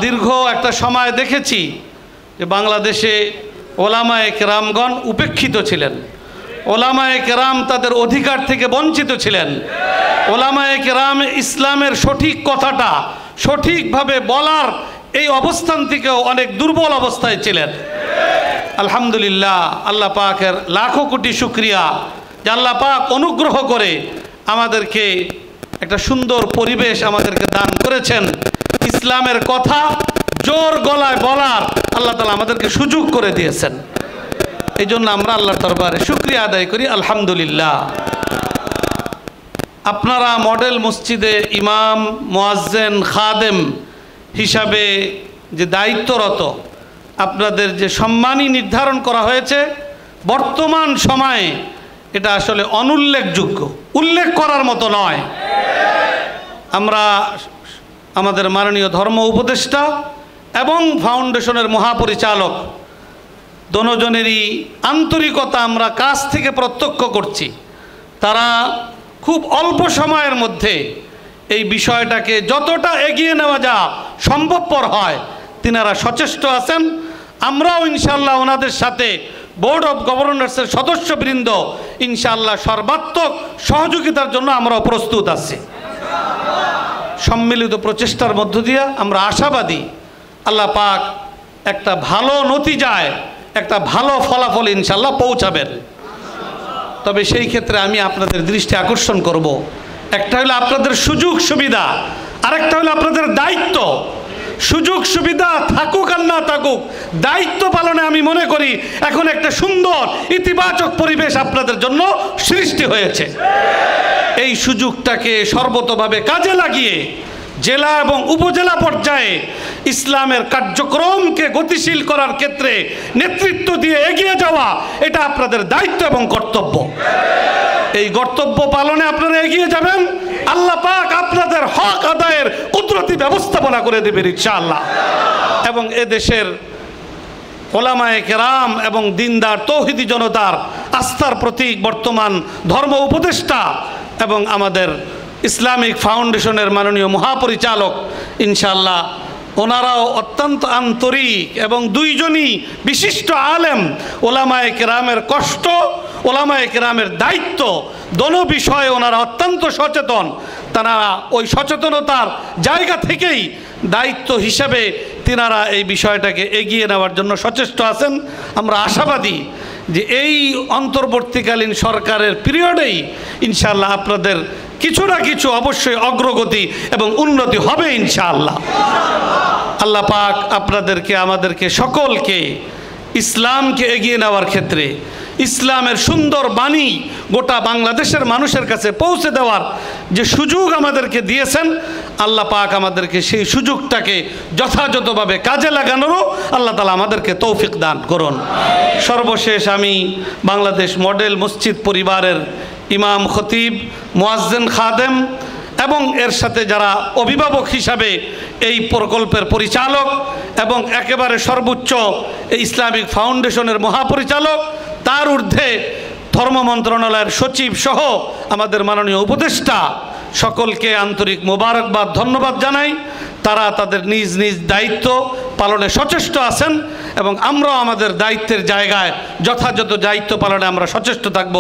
দীর্ঘ একটা সময় দেখেছি যে বাংলাদেশে ওলামায়ে কেরামগণ উপেক্ষিত ছিলেন, ওলামায়ে কেরাম তাদের অধিকার থেকে বঞ্চিত ছিলেন, ওলামায়ে কেরাম ইসলামের সঠিক কথাটা সঠিকভাবে বলার এই অবস্থান থেকেও অনেক দুর্বল অবস্থায় ছিলেন। আলহামদুলিল্লাহ, আল্লাহ পাকের লাখো কোটি শুকরিয়া যে আল্লাহ পাক অনুগ্রহ করে আমাদেরকে একটা সুন্দর পরিবেশ আমাদেরকে দান করেছেন। ইসলামের কথা জোর গলায় বলার আল্লাহ তাআলা আমাদেরকে সুযোগ করে দিয়েছেন। এই জন্য আমরা আল্লাহর দরবারে শুকরিয়া আদায় করি, আলহামদুলিল্লাহ। আপনারা মডেল মসজিদে ইমাম, মুয়াজ্জিন, খাদেম হিসাবে যে দায়িত্বরত, আপনাদের যে সম্মানী নির্ধারণ করা হয়েছে বর্তমান সময়ে, এটা আসলে অনুল্লেখযোগ্য, উল্লেখ করার মতো নয়। আমরা আমাদের মাননীয় ধর্ম উপদেষ্টা এবং ফাউন্ডেশনের মহাপরিচালক দোনোজনেরই আন্তরিকতা আমরা কাছ থেকে প্রত্যক্ষ করছি। তারা খুব অল্প সময়ের মধ্যে এই বিষয়টাকে যতটা এগিয়ে নেওয়া যা সম্ভবপর হয় তিনারা সচেষ্ট আছেন। আমরাও ইনশাআল্লাহ ওনাদের সাথে বোর্ড অফ গভর্নর্সের সদস্যবৃন্দ ইনশাআল্লাহ সর্বাত্মক সহযোগিতার জন্য আমরাও প্রস্তুত আছি। সম্মিলিত প্রচেষ্টার মধ্য দিয়ে আমরা আশাবাদী আল্লাহ পাক একটা ভালো নতিজায়, একটা ভালো ফলাফল ইনশাআল্লাহ পৌঁছাবেন। তবে সেই ক্ষেত্রে আমি আপনাদের দৃষ্টি আকর্ষণ করব, একটা হলো আপনাদের সুযোগ সুবিধা, আরেকটা হলো আপনাদের দায়িত্ব। সুযোগ সুবিধা থাকুক আর না থাকুক, দায়িত্ব পালনে আমি মনে করি এখন একটা সুন্দর ইতিবাচক পরিবেশ আপনাদের জন্য সৃষ্টি হয়েছে। এই সুযোগটাকে সর্বতোভাবে কাজে লাগিয়ে জেলা এবং উপজেলা পর্যায়ে ইসলামের কার্যক্রমকে গতিশীল করার ক্ষেত্রে নেতৃত্ব দিয়ে এগিয়ে যাওয়া, এটা আপনাদের দায়িত্ব এবং কর্তব্য। এই কর্তব্য পালনে আপনারা এগিয়ে যাবেন, আল্লাহ পাক আপনাদের হক আদায়ের কুদরতি ব্যবস্থাপনা করে দেবেন ইনশাআল্লাহ। এবং এদেশের ওলামায়ে কেরাম এবং দিনদার তৌহিদি জনতার আস্থার প্রতীক বর্তমান ধর্ম উপদেষ্টা এবং আমাদের ইসলামিক ফাউন্ডেশনের মাননীয় মহাপরিচালক, ইনশাআল্লাহ ওনারাও অত্যন্ত আন্তরিক এবং দুইজনই বিশিষ্ট আলেম। ওলামায়ে কেরামের কষ্ট, ওলামায়ে কেরামের দায়িত্ব, দোনো বিষয়ে ওনারা অত্যন্ত সচেতন। তারা ওই সচেতনতার জায়গা থেকেই দায়িত্ব হিসেবে তিনারা এই বিষয়টাকে এগিয়ে নেওয়ার জন্য সচেষ্ট আছেন। আমরা আশাবাদী যে এই অন্তর্বর্তীকালীন সরকারের পিরিয়ডেই ইনশাআল্লাহ আপনাদের কিছু না কিছু অবশ্যই অগ্রগতি এবং উন্নতি হবে ইনশাআল্লাহ। আল্লাহ পাক আপনাদেরকে, আমাদেরকে সকলকে ইসলামকে এগিয়ে নেওয়ার ক্ষেত্রে, ইসলামের সুন্দর বাণী গোটা বাংলাদেশের মানুষের কাছে পৌঁছে দেওয়ার যে সুযোগ আমাদেরকে দিয়েছেন, আল্লাহ পাক আমাদেরকে সেই সুযোগটাকে যথাযথভাবে কাজে লাগানোরও আল্লাহ তাআলা আমাদেরকে তৌফিক দান করুন। সর্বশেষ আমি বাংলাদেশ মডেল মসজিদ পরিবারের ইমাম, খতিব, মুয়াজ্জিন, খাদেম এবং এর সাথে যারা অভিভাবক হিসাবে এই প্রকল্পের পরিচালক এবং একেবারে সর্বোচ্চ ইসলামিক ফাউন্ডেশনের মহাপরিচালক, তার ঊর্ধ্বে ধর্ম মন্ত্রণালয়ের সচিব সহ আমাদের মাননীয় উপদেষ্টা, সকলকে আন্তরিক মোবারকবাদ, ধন্যবাদ জানাই। তারা তাদের নিজ নিজ দায়িত্ব পালনে সচেষ্ট আছেন এবং আমরাও আমাদের দায়িত্বের জায়গায় যথাযথ দায়িত্ব পালনে আমরা সচেষ্ট থাকব।